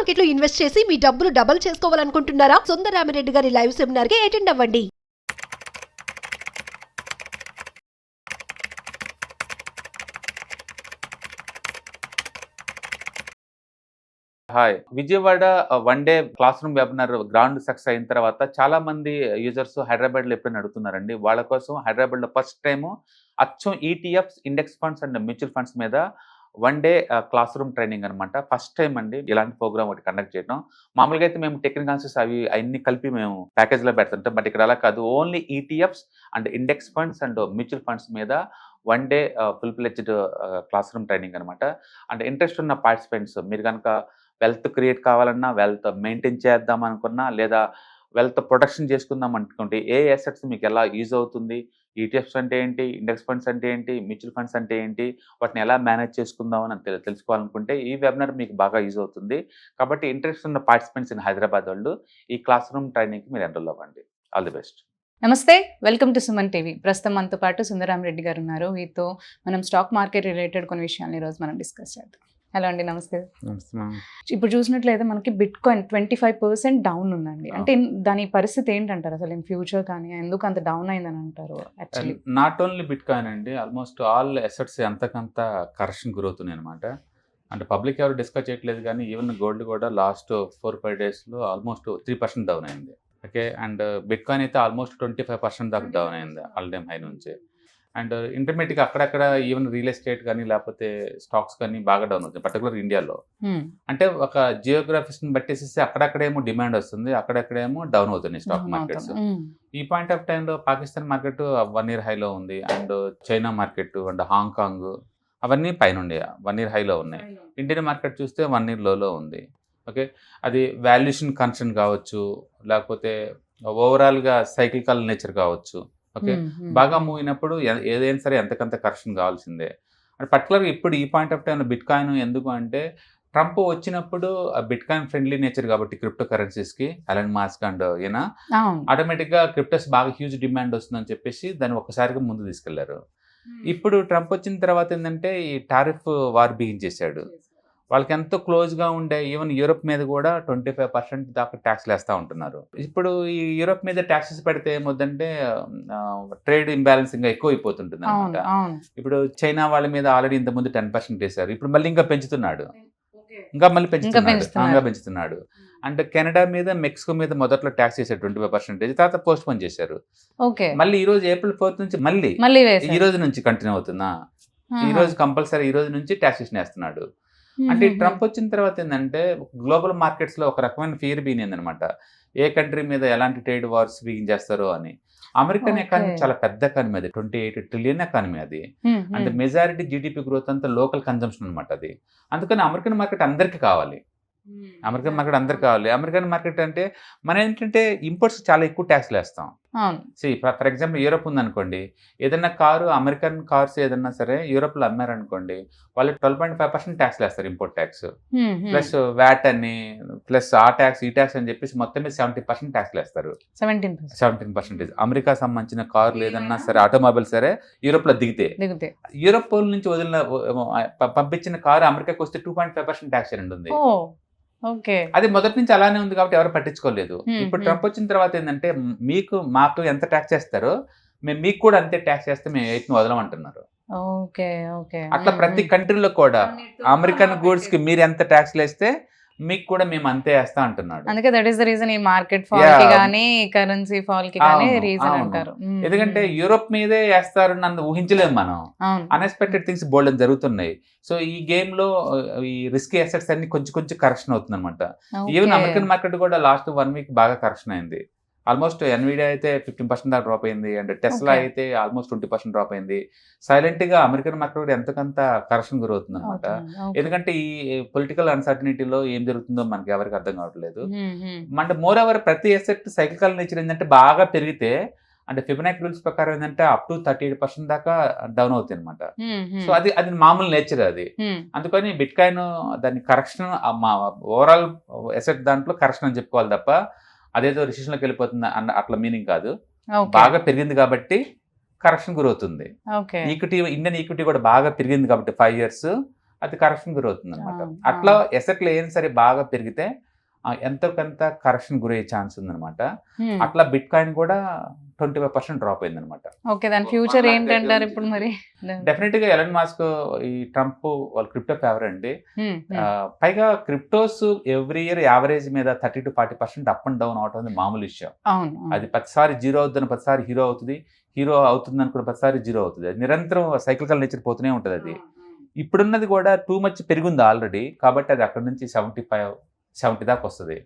Market లో invest చేసి మీ డబ్బులు డబుల్ చేసుకోవాలనుకుంటున్నారా? సుందరరామిరెడ్డి గారి లైవ్ సెమినార్ కి అటెండ్ అవ్వండి. Hi Vijayawada one day class room webinar grand success అయిన తర్వాత చాలా మంది యూజర్స్ హైదరాబాద్ లో ఎప్పుడైనా అడుగుతున్నారండి. వాళ్ళ కోసం హైదరాబాద్ లో ఫస్ట్ టైం అచ్చం ETFs, index funds and mutual funds మీద one day classroom training అనమాట. ఫస్ట్ టైం అండి ఇలాంటి ప్రోగ్రామ్ ఒకటి కండక్ట్ చేయడం. మామూలుగా అయితే మేము టెక్నికల్స్ అవి అన్ని కలిపి మేము ప్యాకేజ్ లో పెడుతుంటాం. బట్ ఇక్కడ అలా కాదు, only ETFs and index funds and mutual funds మీద one day full fledged classroom training అనమాట. అండ్ ఇంట్రెస్ట్ ఉన్న పార్టిసిపెంట్స్, మీరు కనుక వెల్త్ క్రియేట్ కావాలన్నా, వెల్త్ మెయింటైన్ చేద్దాం అనుకున్నా, లేదా వెల్త్ ప్రొటెక్షన్ చేసుకుందాం అనుకుంటే ఏ అసెట్స్ మీకు ఎలా యూజ్ అవుతుంది, ఈటీఎఫ్స్ అంటే ఏంటి, ఇండెక్స్ ఫండ్స్ అంటే ఏంటి, మ్యూచువల్ ఫండ్స్ అంటే ఏంటి, వాటిని ఎలా మేనేజ్ చేసుకుందాం అని తెలుసుకోవాలనుకుంటే ఈ వెబినార్ మీకు బాగా యూజ్ అవుతుంది. కాబట్టి ఇంట్రెస్ట్ ఉన్న పార్టిసిపెంట్స్ ఇన్ హైదరాబాద్ వాళ్ళు ఈ క్లాస్ రూమ్ ట్రైనింగ్కి మీరు ఎన్రోల్ అవ్వండి. All the best. నమస్తే, వెల్కమ్ టు సుమన్ టీవీ. ప్రస్తుతం మనతో పాటు సుందరరామిరెడ్డి గారు ఉన్నారు. వీరితో మనం స్టాక్ మార్కెట్ రిలేటెడ్ కొన్ని విషయాలు ఈరోజు మనం డిస్కస్ చేద్దాం. హలో అండి, నమస్తే. ఇప్పుడు చూసినట్లయితే మనకి బిట్ కాయిన్ 25% డౌన్ ఉందండి. అంటే దాని పరిస్థితి ఏంటంటారు అసలు ఇన్ ఫ్యూచర్? కానీ ఎందుకు అంత డౌన్ అయిందని అంటారు? Actually not only bit coin అండి, ఆల్మోస్ట్ ఆల్ అసెట్స్ అంతకంత కరెక్షన్ గురవుతున్నాయి అనమాట. అంటే పబ్లిక్ ఎవరు డిస్కస్ చేయట్లేదు, కానీ ఈవెన్ గోల్డ్ కూడా లాస్ట్ 4-5 డేస్లో ఆల్మోస్ట్ 3% డౌన్ అయింది. ఓకే, అండ్ బిట్ కాయిన్ అయితే ఆల్మోస్ట్ 25% దాకా డౌన్ అయింది ఆల్ టైమ్ హై నుంచి. అండ్ ఇంటర్మీడియట్గా అక్కడక్కడ ఈవెన్ రియల్ ఎస్టేట్ కానీ లేకపోతే స్టాక్స్ కానీ బాగా డౌన్ అవుతుంది, పర్టికులర్ ఇండియాలో. అంటే ఒక జియోగ్రఫీస్ని బట్టేసేసి అక్కడక్కడేమో డిమాండ్ వస్తుంది, అక్కడక్కడేమో డౌన్ అవుతున్నాయి స్టాక్ మార్కెట్స్. ఈ పాయింట్ ఆఫ్ టైంలో పాకిస్తాన్ మార్కెట్ 1 year హైలో ఉంది, and China market and Hong Kong అవన్నీ పైన ఉండే 1 year హైలో ఉన్నాయి. ఇండియన్ మార్కెట్ చూస్తే 1 year లోలో ఉంది. ఓకే, అది వాల్యుయేషన్ కన్సర్న్ కావచ్చు, లేకపోతే ఓవరాల్గా సైక్లికల్ నేచర్ కావచ్చు. ఓకే, బాగా మూవ్ అయినప్పుడు ఏదైనా సరే ఎంతకంత కరెక్షన్ కావాల్సిందే. అండ్ పర్టికులర్గా ఇప్పుడు ఈ పాయింట్ ఆఫ్ టైంలో బిట్ కాయిన్ ఎందుకు అంటే, ట్రంప్ వచ్చినప్పుడు బిట్ కాయిన్ ఫ్రెండ్లీ నేచర్ కాబట్టి క్రిప్టో కరెన్సీస్కి, ఎలన్ మాస్క్ అండ్ ఈయన ఆటోమేటిక్గా క్రిప్టోస్ బాగా హ్యూజ్ డిమాండ్ వస్తుందని చెప్పేసి దాన్ని ఒక్కసారిగా ముందు తీసుకెళ్లారు. ఇప్పుడు ట్రంప్ వచ్చిన తర్వాత ఏంటంటే ఈ టారిఫ్ వార్ బిగించేశాడు. వాళ్ళకి ఎంతో క్లోజ్గా ఉండే ఈవెన్ యూరోప్ మీద కూడా 25% దాకా ట్యాక్స్లు వేస్తూ ఉంటున్నారు. ఇప్పుడు ఈ యూరోప్ మీద ట్యాక్సెస్ పెడితే ఏమవుతుందంటే ట్రేడ్ ఇంబ్యాలెన్స్ ఇంకా ఎక్కువ అయిపోతుంటుంది అనమాట. ఇప్పుడు చైనా వాళ్ళ మీద ఆల్రెడీ ఇంతకుముందు 10% వేశారు, ఇప్పుడు మళ్ళీ ఇంకా పెంచుతున్నాడు, ఇంకా మళ్ళీ పెంచుతున్నాడు. అంటే కెనడా మీద, మెక్సికో మీద మొదట్లో ట్యాక్స్ చేశారు 25%, తర్వాత పోస్ట్ పోన్ చేశారు. మళ్ళీ ఈ రోజు April 4th నుంచి మళ్ళీ ఈ రోజు నుంచి కంటిన్యూ అవుతుందా, ఈ రోజు కంపల్సరీ ఈ రోజు నుంచి ట్యాక్సేషన్ వేస్తున్నాడు. అంటే ట్రంప్ వచ్చిన తర్వాత ఏంటంటే గ్లోబల్ మార్కెట్స్లో ఒక రకమైన ఫియర్ బిగింది అనమాట, ఏ కంట్రీ మీద ఎలాంటి ట్రేడ్ వార్స్ బిగించేస్తారో అని. అమెరికన్ ఎకానమీ చాలా పెద్ద ఎకానమీ, అది 28 trillion ఎకానమీ అది. అంటే మెజారిటీ జీడిపి గ్రోత్ అంతా లోకల్ కన్జంప్షన్ అనమాట అది. అందుకని అమెరికన్ మార్కెట్ అందరికీ కావాలి, అమెరికన్ మార్కెట్ అంటే మనం ఏంటంటే ఇంపోర్ట్స్ చాలా ఎక్కువ ట్యాక్స్లు వేస్తాం. ఫర్ ఎగ్జాంపుల్ యూరోప్ ఉందనుకోండి, ఏదైనా కారు, అమెరికన్ కార్స్ ఏదన్నా సరే యూరోప్లో అమ్మారనుకోండి, వాళ్ళు 12.5% ట్యాక్స్లు వేస్తారు, ఇంపోర్ట్ ట్యాక్స్ ప్లస్ వ్యాట్ అని ప్లస్ ఆ ట్యాక్స్ ఈ ట్యాక్స్ అని చెప్పేసి మొత్తం మీద 70% ట్యాక్స్లు వేస్తారు. 17%. అమెరికా సంబంధించిన కార్లు ఏదన్నా సరే, ఆటోమొబైల్ సరే యూరోప్లో దిగితే యూరోప్ నుంచి పంపించిన కారు అమెరికాకి వస్తే 2.5% ట్యాక్స్ ఉంది. అది మొదటి నుంచి అలానే ఉంది కాబట్టి ఎవరు పట్టించుకోలేదు. ఇప్పుడు ట్రంప్ వచ్చిన తర్వాత ఏంటంటే మాకు ఎంత ట్యాక్స్ చేస్తారో మేము మీకు కూడా అంతే ట్యాక్స్ చేస్తే మేము ఎయిట్ని వదలమంటున్నారు. అట్లా ప్రతి కంట్రీలో కూడా అమెరికన్ గూడ్స్ కి మీరు ఎంత ట్యాక్స్ వేస్తే మీకు కూడా మేము అంతే వేస్తా అంటున్నాడు. అందుకే దట్ ఈస్ ద రీజన్ ఈ మార్కెట్ ఫాల్ కి గానీ కరెన్సీ ఫాల్ కి గానీ రీజన్ అంటారు. ఎందుకంటే యూరోప్ మీదే వేస్తారు నన్ను ఊహించలేము మనం. అన్ఎక్స్పెక్టెడ్ థింగ్స్ బోల్డ్ జరుగుతున్నాయి. సో ఈ గేమ్ లో ఈ రిస్కీ అసెట్స్ అన్ని కొంచెం కరెక్షన్ అవుతుంది అనమాట. ఈవెన్ అమెరికన్ మార్కెట్ కూడా లాస్ట్ 1 week బాగా కరెక్షన్ అయింది. ఆల్మోస్ట్ ఎన్విడియా అయితే 15% దాకా డ్రాప్ అయింది, అండ్ టెస్లా అయితే ఆల్మోస్ట్ 20% డ్రాప్ అయింది. సైలెంట్ గా అమెరికన్ మార్కెట్ ఎంతకంత కరెక్షన్ గురవుతుంది అనమాట. ఎందుకంటే ఈ పొలిటికల్ అన్సర్టనిటీలో ఏం జరుగుతుందో మనకి ఎవరికి అర్థం కావట్లేదు. అంటే మోర్ ఓవర్ ప్రతి అసెట్ సైక్లికల్ నేచర్ ఏంటంటే బాగా పెరిగితే, అంటే ఫిబొనాకీ రూల్స్ ప్రకారం ఏంటంటే అప్ టు 38% దాకా డౌన్ అవుతుంది అనమాట. సో అది మామూలు నేచర్ అది. అందుకని బిట్ కాయిన్ దాని కరెక్షన్ ఓవరాల్ అసెట్ దాంట్లో కరెక్షన్ అని చెప్పుకోవాలి తప్ప అదేదో రిసెషన్లోకి వెళ్ళిపోతుంది అన్న అట్లా మీనింగ్ కాదు. బాగా పెరిగింది కాబట్టి కరెక్షన్ గురవుతుంది. ఈక్విటీ, ఇండియన్ ఈక్విటీ కూడా బాగా పెరిగింది కాబట్టి 5 years అది కరెక్షన్ గురవుతుంది అనమాట. అవును, అట్లా ఎసెట్లు ఏం సరే బాగా పెరిగితే ఎంతో కొంత కరెక్షన్ గురయ్యే ఛాన్స్ ఉందన్నమాట. అట్లా బిట్ కాయిన్ కూడా 25% డ్రాప్ అయింది అనమాట. ఓకే, దాని ఫ్యూచర్ ఏంటంటారు ఇప్పుడు మరి? డెఫినెట్ గా ఎలన్ మాస్క్, ఈ ట్రంప్ వాళ్ళ క్రిప్టో ఫేవర్ అండి. పైగా క్రిప్టోస్ ఎవ్రీ ఇయర్ యావరేజ్ మీద 30 to 40% అప్ అండ్ డౌన్ అవటం మామూలు విషయం. అది ప్రతిసారి జీరో అవుతుంది, ప్రతిసారి హీరో అవుతుంది, హీరో అవుతుంది అనుకున్న ప్రతిసారి జీరో అవుతుంది. అది నిరంతరం సైకిల్ నేచర్ పోతూనే ఉంటుంది. అది ఇప్పుడున్నది కూడా టూ మచ్ పెరిగింది ఆల్రెడీ, కాబట్టి అది అక్కడ నుంచి 70 దాకా వస్తుంది.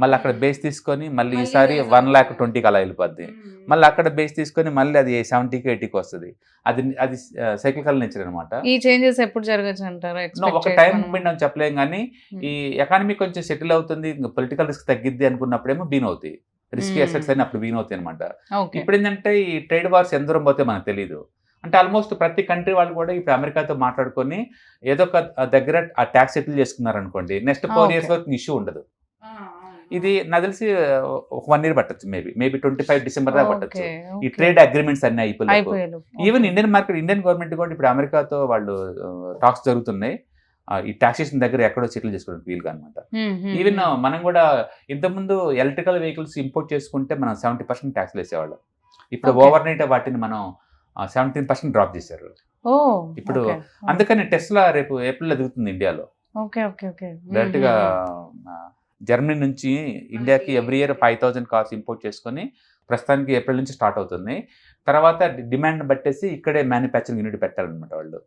మళ్ళీ అక్కడ బేస్ తీసుకొని మళ్ళీ ఈసారి 1,20,000 అలా వెళ్ళిపోద్ది. మళ్ళీ అక్కడ బేస్ తీసుకొని మళ్ళీ అది 70కి 80కి వస్తుంది. అది సైక్లికల్ నేచర్ అనమాట. ఈ చేంజెస్ ఎప్పుడు జరగచ్చు అంటారు? ఒక టైం పిండి చెప్పలేం, కానీ ఈ ఎకానమీ కొంచెం సెటిల్ అవుతుంది, పొలిటికల్ రిస్క్ తగ్గిద్ది అనుకున్నప్పుడేమో బీన్ అవుతాయి, రిస్కీ అసెట్స్ అని అప్పుడు బీన్ అవుతాయి అనమాట. ఇప్పుడు ఏంటంటే ఈ ట్రేడ్ వార్స్ ఎంత దూరం పోతే మనకు తెలియదు. అంటే ఆల్మోస్ట్ ప్రతి కంట్రీ వాళ్ళు కూడా ఇప్పుడు అమెరికాతో మాట్లాడుకొని ఏదో ఒక దగ్గర ఆ ట్యాక్స్ సెటిల్ చేసుకున్నారు అనుకోండి, నెక్స్ట్ 4 years వరకు ఇష్యూ ఉండదు. ఇది నాకు తెలిసి 1 year పట్టచ్చు, మేబీ 25 December దాకా పట్టచ్చు. ఈ ట్రేడ్ అగ్రిమెంట్స్ అన్ని అయిపోయి ఈవెన్ ఇండియన్ గవర్నమెంట్ కూడా ఇప్పుడు అమెరికాతో వాళ్ళు టాక్స్ జరుగుతున్నాయి ఈ టాక్సేషన్ దగ్గర ఎక్కడో సెటిల్ చేసుకోవడానికి వీలుగా అనమాట. ఈవెన్ మనం కూడా ఇంతకుముందు ఎలక్ట్రికల్ వెహికల్స్ ఇంపోర్ట్ చేసుకుంటే మనం 70% ట్యాక్స్ వేసేవాళ్ళం. ఇప్పుడు ఓవర్ నైట్ వాటిని మనం 17% డ్రాప్ చేశారు ఇప్పుడు. అందుకని టెస్లా రేపు ఏప్రిల్ దిగుతుంది ఇండియాలో. డైరెక్ట్ గా జర్మనీ నుంచి ఇండియాకి ఎవ్రీ ఇయర్ 5,000 కార్స్ ఇంపోర్ట్ చేసుకొని ప్రస్తుతానికి ఏప్రిల్ నుంచి స్టార్ట్ అవుతుంది. తర్వాత డిమాండ్ బట్టేసి ఇక్కడే మ్యానుఫ్యాక్చరింగ్ యూనిట్ పెట్టాలన్నమాట వాళ్ళు.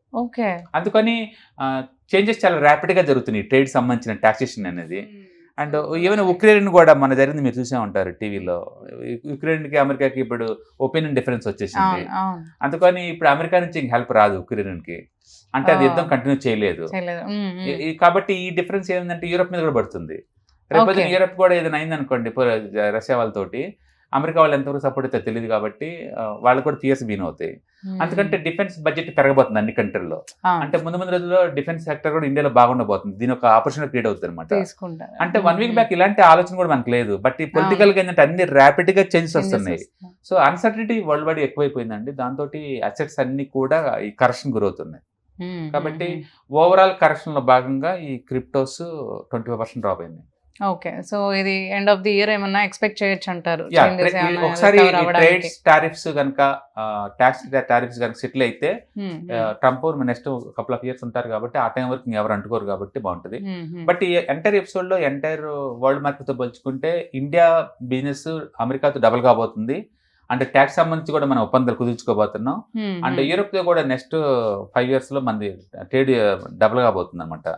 అందుకని చేంజెస్ చాలా ర్యాపిడ్ గా జరుగుతున్నాయి ట్రేడ్ సంబంధించిన టాక్సేషన్ అనేది. అండ్ ఈవెన్ ఉక్రెయిన్ కూడా మన జరిగింది, మీరు చూసే ఉంటారు టీవీలో. ఉక్రెయిన్కి అమెరికాకి ఇప్పుడు ఒపీనియన్ డిఫరెన్స్ వచ్చేసింది. అందుకని ఇప్పుడు అమెరికా నుంచి హెల్ప్ రాదు ఉక్రెయిన్కి, అంటే అది యుద్ధం కంటిన్యూ చేయలేదు. కాబట్టి ఈ డిఫరెన్స్ ఏంటంటే యూరోప్ మీద కూడా పడుతుంది. రేపు యూరోప్ కూడా ఏదైనా అయింది అనుకోండి రష్యా వాళ్ళతోటి, అమెరికా వాళ్ళు ఎంతవరకు సపోర్ట్ అయితే తెలియదు, కాబట్టి వాళ్ళు కూడా టీఎస్ బీన్ అవుతాయి. అందుకంటే డిఫెన్స్ బడ్జెట్ పెరగబోతుంది అన్ని కంట్రీల్లో. అంటే ముందు రోజుల్లో డిఫెన్స్ సెక్టర్ కూడా ఇండియాలో బాగుండబోతుంది. దీని ఒక ఆపర్చునిటీ క్రియేట్ అవుతుంది అనమాట. అంటే 1 week బ్యాక్ ఇలాంటి ఆలోచన కూడా మనకు లేదు, బట్ ఈ పొలిటికల్ గా ఏంటంటే అన్ని ర్యాపిడ్ గా చేంజెస్ వస్తున్నాయి. సో అన్సర్టనిటీ వరల్డ్ వైడ్ ఎక్కువైపోయిందండి. దాంతో అసెట్స్ అన్ని కూడా ఈ కరెక్షన్ గురవుతున్నాయి. కాబట్టి ఓవరాల్ కరెక్షన్ లో భాగంగా ఈ క్రిప్టోస్ 25% డ్రాప్ అయింది. ఓకే, సో ఇది ఎండ్ ఆఫ్ ది ఇయర్ ఏమన్నా ఎక్స్పెక్ట్ చేయొచ్చు అంటారు? ఒకసారి ట్రేడ్స్ టారిఫ్స్ కనుక ట్యాక్స్ టారిఫ్స్ కనుక సెటిల్ అయితే Trump next couple of years ఉంటారు కాబట్టి ఆ టైం వరకు ఎవరు అంటుకోరు కాబట్టి బాగుంటుంది. బట్ ఈ ఎంటైర్ ఎపిసోడ్ లో ఎంటైర్ వరల్డ్ మార్కెట్ తో పోల్చుకుంటే ఇండియా బిజినెస్ అమెరికాతో డబుల్ కాబోతుంది. అంటే ట్యాక్స్ సంబంధించి కూడా మనం ఒప్పందాలు కుదుర్చుకోబోతున్నాం. అంటే యూరోప్ తో కూడా నెక్స్ట్ 5 years లో మనది ట్రేడ్ డబుల్ కాబోతుంది అనమాట.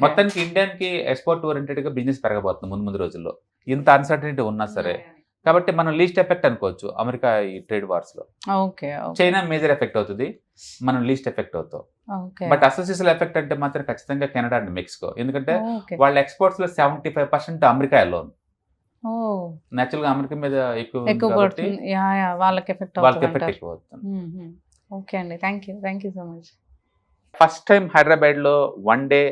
మొత్తానికి ఇండియాకి ఎక్స్పోర్ట్ ఓరియంటెడ్ గా బిజినెస్ పెరగబోతుంది ముందు రోజుల్లో, ఇంత అన్సర్టనిటీ ఉన్నా సరే. కాబట్టి మనం లీస్ట్ ఎఫెక్ట్ అనుకోవచ్చు అమెరికా ఈ ట్రేడ్ వార్స్ లో. చైనా మేజర్ ఎఫెక్ట్ అవుతుంది, మనం లీస్ట్ ఎఫెక్ట్ అవుతాం. బట్ అసోసియేషన్ ఎఫెక్ట్ అంటే మాత్రం ఖచ్చితంగా కెనడా అండ్ మెక్సికో, ఎందుకంటే వాళ్ళ ఎక్స్పోర్ట్స్ లో 75% అమెరికా లోన్. నేచురల్ గా అమెరికా మీద ఎక్కువ వాళ్ళకి ఎఫెక్ట్ ఎక్కువ అవుతుంది. ఓకే అండి, thank you so much. First time Hyderabad లో 1 day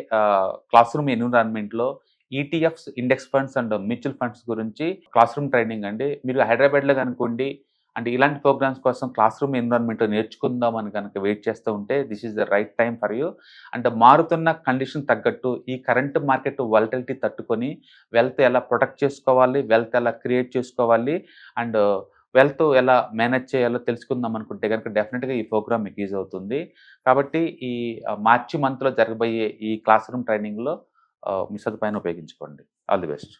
క్లాస్ రూమ్ ఎన్విరాన్మెంట్ లో ETFs, index funds and mutual funds గురించి క్లాస్ రూమ్ ట్రైనింగ్ అండి. మీరు హైదరాబాద్ లో కనుకోండి అంటే ఇలాంటి ప్రోగ్రామ్స్ కోసం క్లాస్ రూమ్ ఎన్విరాన్మెంట్ నేర్చుకుందాం అని కనుక వెయిట్ చేస్తూ ఉంటే this is the right time for you. అంటే మారుతున్న కండిషన్ తగ్గట్టు ఈ కరెంట్ మార్కెట్ వాలటిలిటీ తట్టుకొని వెల్త్ ఎలా ప్రొటెక్ట్ చేసుకోవాలి, వెల్త్ ఎలా క్రియేట్ చేసుకోవాలి, అండ్ వెల్త్ ఎలా మేనేజ్ చేయాలో తెలుసుకుందాం అనుకుంటే కనుక డెఫినెట్గా ఈ ప్రోగ్రామ్ మీకు యూజ్ అవుతుంది. కాబట్టి ఈ మార్చి మంత్లో జరగబోయే ఈ క్లాస్ రూమ్ ట్రైనింగ్లో మీ సదుపాయాన్ని ఉపయోగించుకోండి. All the best.